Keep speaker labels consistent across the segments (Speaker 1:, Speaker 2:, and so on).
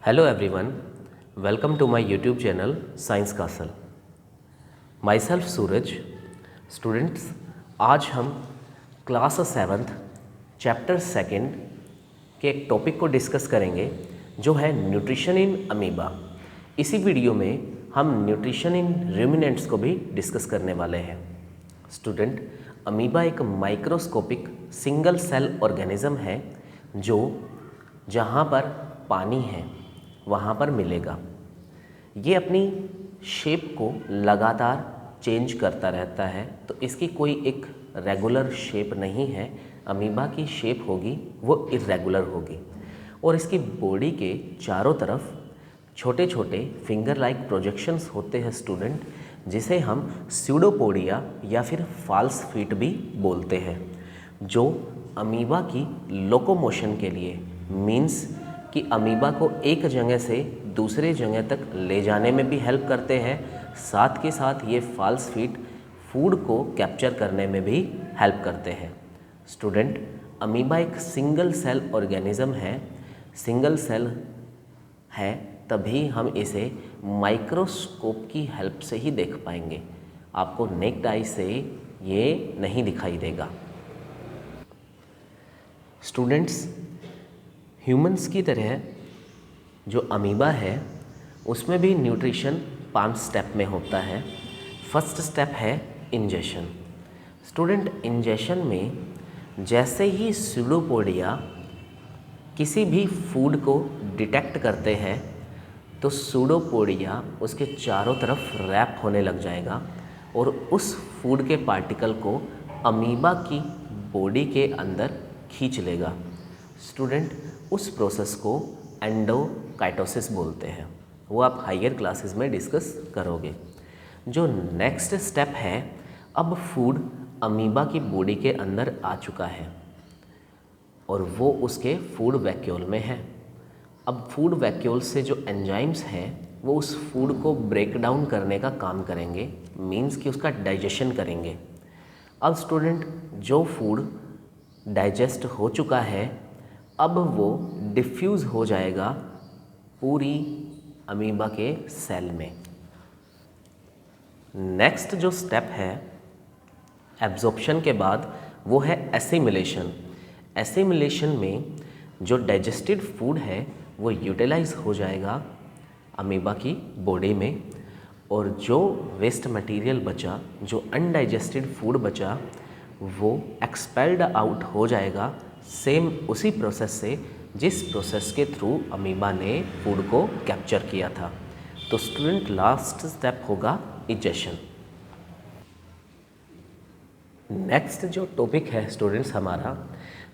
Speaker 1: Hello everyone, welcome to my YouTube channel Science Castle. Myself Suraj. Students, आज हम class 7th chapter 2 के एक topic को discuss करेंगे जो है न्यूट्रिशन इन अमीबा. इसी वीडियो में हम न्यूट्रिशन इन रूमिनेंट्स को भी डिस्कस करने वाले हैं. स्टूडेंट, अमीबा एक माइक्रोस्कोपिक सिंगल सेल ऑर्गेनिज्म है जो जहाँ पर पानी है वहाँ पर मिलेगा. ये अपनी शेप को लगातार चेंज करता रहता है, तो इसकी कोई एक रेगुलर शेप नहीं है. अमीबा की शेप होगी वो इरेगुलर होगी और इसकी बॉडी के चारों तरफ छोटे छोटे फिंगर लाइक प्रोजेक्शंस होते हैं स्टूडेंट, जिसे हम स्यूडोपोडिया या फिर फॉल्स फीट भी बोलते हैं, जो अमीबा की लोकोमोशन के लिए मीन्स कि अमीबा को एक जगह से दूसरे जगह तक ले जाने में भी हेल्प करते हैं. साथ के साथ ये फॉल्स फीट फूड को कैप्चर करने में भी हेल्प करते हैं. स्टूडेंट, अमीबा एक सिंगल सेल ऑर्गेनिज्म है. सिंगल सेल है तभी हम इसे माइक्रोस्कोप की हेल्प से ही देख पाएंगे. आपको नेक्ड आई से ये नहीं दिखाई देगा. स्टूडेंट्स, ह्यूमंस की तरह जो अमीबा है उसमें भी न्यूट्रिशन 5 स्टेप में होता है. फर्स्ट स्टेप है इंजेशन. स्टूडेंट, इंजेशन में जैसे ही स्यूडोपोडिया किसी भी फूड को डिटेक्ट करते हैं तो स्यूडोपोडिया उसके चारों तरफ रैप होने लग जाएगा और उस फूड के पार्टिकल को अमीबा की बॉडी के अंदर खींच लेगा. स्टूडेंट, उस प्रोसेस को एंडोकाइटोसिस बोलते हैं. वो आप हायर क्लासेस में डिस्कस करोगे. जो नेक्स्ट स्टेप है, अब फूड अमीबा की बॉडी के अंदर आ चुका है और वो उसके फूड वैक्यूल में है. अब फूड वैक्यूल से जो एंजाइम्स हैं वो उस फूड को ब्रेक डाउन करने का काम करेंगे, मीन्स कि उसका डाइजेशन करेंगे. अब स्टूडेंट, जो फूड डाइजेस्ट हो चुका है अब वो डिफ्यूज़ हो जाएगा पूरी अमीबा के सेल में. नेक्स्ट जो स्टेप है एब्जॉर्प्शन के बाद वो है एसिमिलेशन. एसिमिलेशन में जो डाइजेस्टेड फूड है वो यूटिलाइज हो जाएगा अमीबा की बॉडी में और जो वेस्ट मटेरियल बचा, जो अनडाइजेस्टेड फूड बचा, वो एक्सपेल्ड आउट हो जाएगा सेम उसी प्रोसेस से जिस प्रोसेस के थ्रू अमीबा ने फूड को कैप्चर किया था. तो स्टूडेंट, लास्ट स्टेप होगा इजेशन. नेक्स्ट जो टॉपिक है स्टूडेंट्स हमारा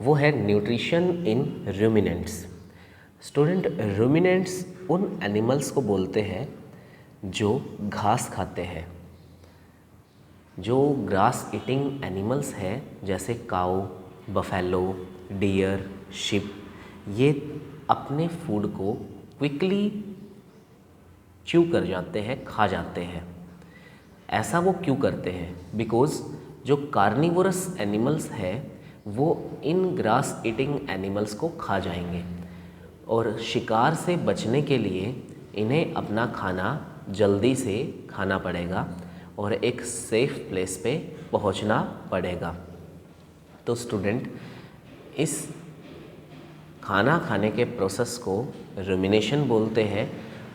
Speaker 1: वो है nutrition in ruminants. Student, ruminants उन एनिमल्स को बोलते हैं जो घास खाते हैं. जो ग्रास ईटिंग एनिमल्स हैं जैसे काऊ, बफेलो, डियर, शिप, ये अपने फूड को क्विकली च्यू कर जाते हैं, खा जाते हैं. ऐसा वो क्यों करते हैं? बिकॉज़ जो कार्निवोरस एनिमल्स हैं वो इन ग्रास ईटिंग एनिमल्स को खा जाएंगे और शिकार से बचने के लिए इन्हें अपना खाना जल्दी से खाना पड़ेगा और एक सेफ प्लेस पे पहुंचना पड़ेगा. तो स्टूडेंट, इस खाना खाने के प्रोसेस को रूमिनेशन बोलते हैं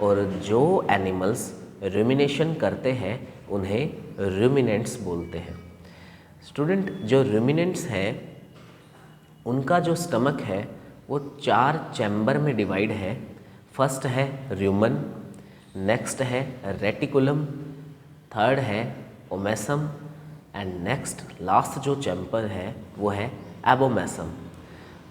Speaker 1: और जो एनिमल्स रूमिनेशन करते हैं उन्हें रूमिनेंट्स बोलते हैं. स्टूडेंट, जो रूमिनेंट्स हैं उनका जो स्टमक है वो 4 चैम्बर में डिवाइड है. फर्स्ट है र्यूमन, नेक्स्ट है रेटिकुलम, थर्ड है ओमेसम एंड नेक्स्ट लास्ट जो चैम्बर है वो है एबोमेसम.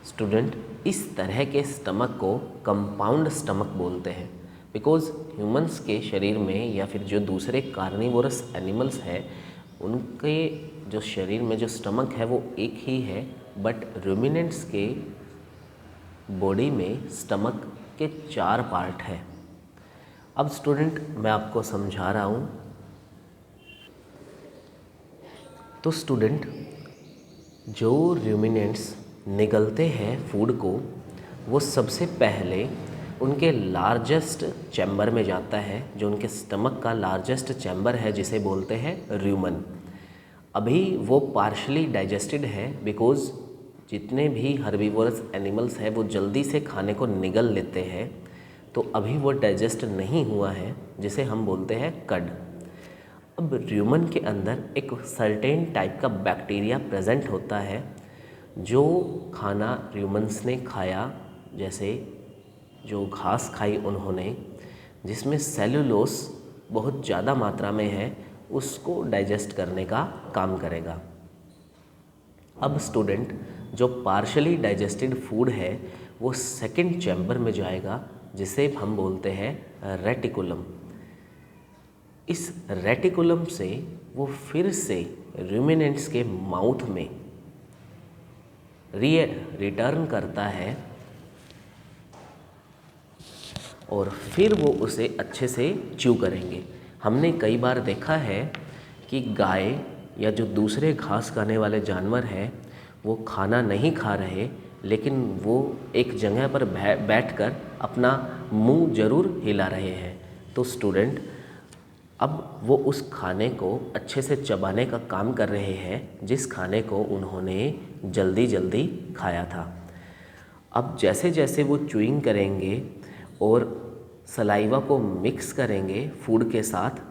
Speaker 1: स्टूडेंट, इस तरह के स्टमक को कंपाउंड स्टमक बोलते हैं बिकॉज़ ह्यूमंस के शरीर में या फिर जो दूसरे कार्निवोरस एनिमल्स हैं उनके जो शरीर में जो स्टमक है वो एक ही है, बट रूमिनेंट्स के बॉडी में स्टमक के 4 पार्ट हैं. अब स्टूडेंट, मैं आपको समझा रहा हूँ. तो स्टूडेंट, जो रूमिनेंट्स निगलते हैं फूड को वो सबसे पहले उनके लार्जेस्ट चैम्बर में जाता है, जो उनके स्टमक का लार्जेस्ट चैम्बर है जिसे बोलते हैं र्यूमन। अभी वो पार्शली डाइजेस्टेड है बिकॉज़ जितने भी हर्बीवोरस एनिमल्स हैं वो जल्दी से खाने को निगल लेते हैं, तो अभी वो डाइजेस्ट नहीं हुआ है, जिसे हम बोलते हैं कड। अब र्यूमन के अंदर एक सर्टेन टाइप का बैक्टीरिया प्रेजेंट होता है जो खाना र्यूमन्स ने खाया, जैसे जो घास खाई उन्होंने, जिसमें सेलुलोस बहुत ज़्यादा मात्रा में है, उसको डाइजेस्ट करने का काम करेगा। अब स्टूडेंट, जो पार्शली डाइजेस्टेड फूड है वो सेकंड चैम्बर में जाएगा, जिसे हम बोलते हैं रेटिकुलम। इस रेटिकुलम से वो फिर से रूमिनेंट्स के माउथ में रिटर्न करता है और फिर वो उसे अच्छे से च्यू करेंगे। हमने कई बार देखा है कि गाय या जो दूसरे घास खाने वाले जानवर हैं वो खाना नहीं खा रहे, लेकिन वो एक जगह पर बैठकर अपना मुंह ज़रूर हिला रहे हैं। तो स्टूडेंट, अब वो उस खाने को अच्छे से चबाने का काम कर रहे हैं जिस खाने को उन्होंने जल्दी जल्दी खाया था। अब जैसे जैसे वो च्यूइंग करेंगे और सलाइवा को मिक्स करेंगे फूड के साथ,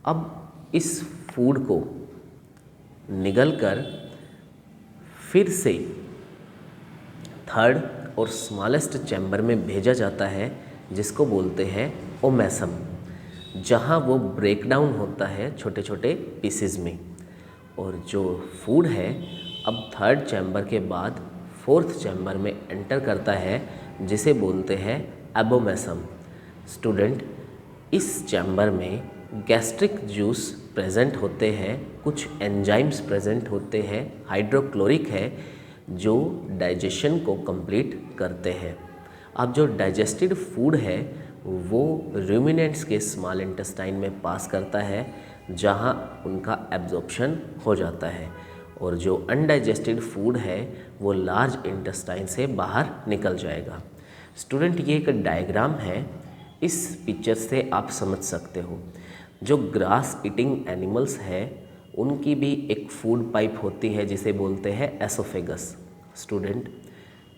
Speaker 1: अब इस फूड को निगल कर फिर से थर्ड और स्मॉलेस्ट चैम्बर में भेजा जाता है, जिसको बोलते हैं ओमेसम, जहाँ वो ब्रेक डाउन होता है छोटे छोटे पीसेस में। और जो फूड है अब थर्ड चैम्बर के बाद फोर्थ चैम्बर में एंटर करता है, जिसे बोलते हैं एबोमेसम। स्टूडेंट, इस चैम्बर में गैस्ट्रिक जूस प्रेजेंट होते हैं, कुछ एंजाइम्स प्रेजेंट होते हैं, हाइड्रोक्लोरिक है जो डाइजेशन को कंप्लीट करते हैं। अब जो डाइजेस्टेड फूड है वो रूमिनेंट्स के स्मॉल इंटेस्टाइन में पास करता है, जहां उनका एब्जॉर्प्शन हो जाता है, और जो अनडाइजेस्टेड फूड है वो लार्ज इंटेस्टाइन से बाहर निकल जाएगा। स्टूडेंट, ये एक डायग्राम है, इस पिक्चर से आप समझ सकते हो जो ग्रास ईटिंग एनिमल्स है उनकी भी एक फूड पाइप होती है जिसे बोलते हैं एसोफेगस। स्टूडेंट,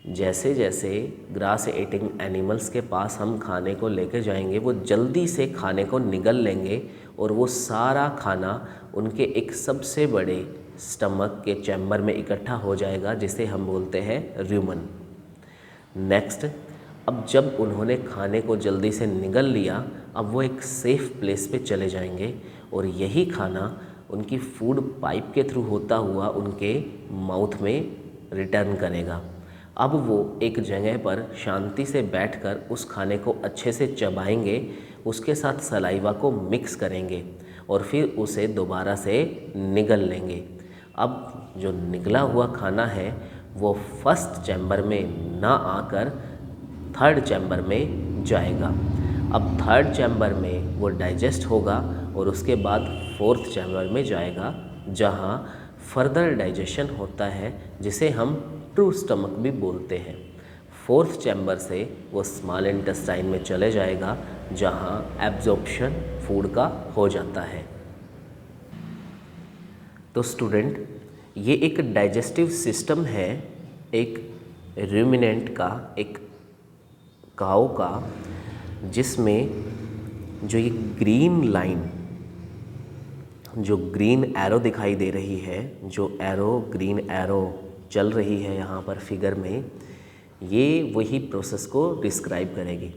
Speaker 1: जैसे जैसे ग्रास ईटिंग एनिमल्स के पास हम खाने को लेकर जाएंगे वो जल्दी से खाने को निगल लेंगे और वो सारा खाना उनके एक सबसे बड़े स्टमक के चैम्बर में इकट्ठा हो जाएगा, जिसे हम बोलते हैं र्यूमन। नेक्स्ट, अब जब उन्होंने खाने को जल्दी से निगल लिया, अब वो एक सेफ़ प्लेस पे चले जाएंगे और यही खाना उनकी फूड पाइप के थ्रू होता हुआ उनके माउथ में रिटर्न करेगा। अब वो एक जगह पर शांति से बैठकर उस खाने को अच्छे से चबाएंगे, उसके साथ सलाइवा को मिक्स करेंगे और फिर उसे दोबारा से निगल लेंगे। अब जो निगला हुआ खाना है वो फर्स्ट चैम्बर में ना आकर थर्ड चैम्बर में जाएगा। अब थर्ड चैम्बर में वो डाइजेस्ट होगा और उसके बाद फोर्थ चैम्बर में जाएगा, जहाँ फर्दर डाइजेशन होता है, जिसे हम ट्रू स्टमक भी बोलते हैं। फोर्थ चैम्बर से वो स्मॉल इंटेस्टाइन में चले जाएगा, जहाँ एब्जॉर्प्शन फूड का हो जाता है। तो स्टूडेंट, ये एक डाइजेस्टिव सिस्टम है एक रूमिनेंट का, एक काऊ का, जिसमें जो ये ग्रीन लाइन, जो ग्रीन एरो दिखाई दे रही है, जो एरो ग्रीन एरो चल रही है यहाँ पर फिगर में, ये वही प्रोसेस को डिस्क्राइब करेगी।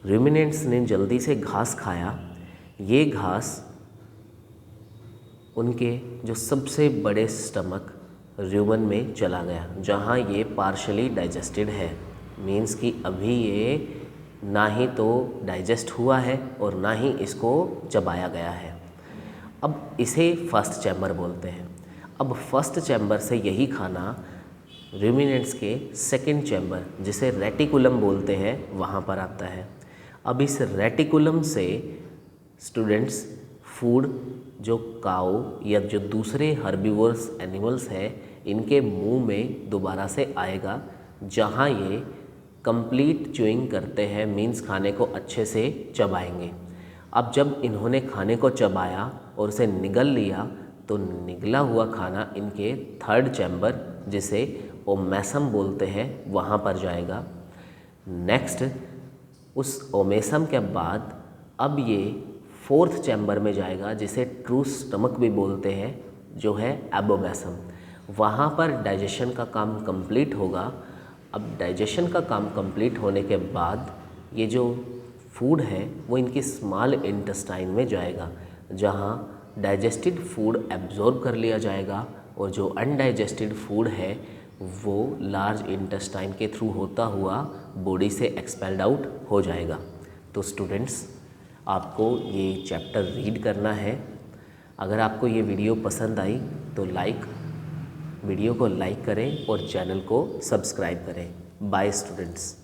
Speaker 1: रूमिनेंट्स ने जल्दी से घास खाया, ये घास उनके जो सबसे बड़े स्टमक र्यूमन में चला गया, जहाँ ये पार्शली डाइजेस्टेड है, मीन्स कि अभी ये ना ही तो डाइजेस्ट हुआ है और ना ही इसको चबाया गया है। अब इसे फर्स्ट चैम्बर बोलते हैं। अब फर्स्ट चैम्बर से यही खाना रूमिनेंट्स के सेकंड चैम्बर, जिसे रेटिकुलम बोलते हैं, वहाँ पर आता है। अब इस रेटिकुलम से स्टूडेंट्स फूड जो काऊ या जो दूसरे हर्बीवोरस एनिमल्स हैं इनके मुंह में दोबारा से आएगा, जहाँ ये कंप्लीट च्यूइंग करते हैं, मीन्स खाने को अच्छे से चबाएंगे। अब जब इन्होंने खाने को चबाया और उसे निगल लिया तो निगला हुआ खाना इनके थर्ड चैम्बर, जिसे ओमेसम बोलते हैं, वहाँ पर जाएगा। नेक्स्ट उस ओमेसम के बाद अब ये फोर्थ चैम्बर में जाएगा, जिसे ट्रू स्टमक भी बोलते हैं, जो है एबोमेसम। वहाँ पर डाइजेशन का काम कंप्लीट होगा। अब डाइजेशन का काम कंप्लीट होने के बाद ये जो फूड है वो इनकी स्मॉल इंटेस्टाइन में जाएगा, जहाँ डाइजेस्टेड फूड एब्जॉर्ब कर लिया जाएगा और जो अनडाइजेस्टेड फूड है वो लार्ज इंटेस्टाइन के थ्रू होता हुआ बॉडी से एक्सपेल्ड आउट हो जाएगा। तो स्टूडेंट्स, आपको ये चैप्टर रीड करना है। अगर आपको ये वीडियो पसंद आई तो वीडियो को लाइक करें और चैनल को सब्सक्राइब करें। Bye students.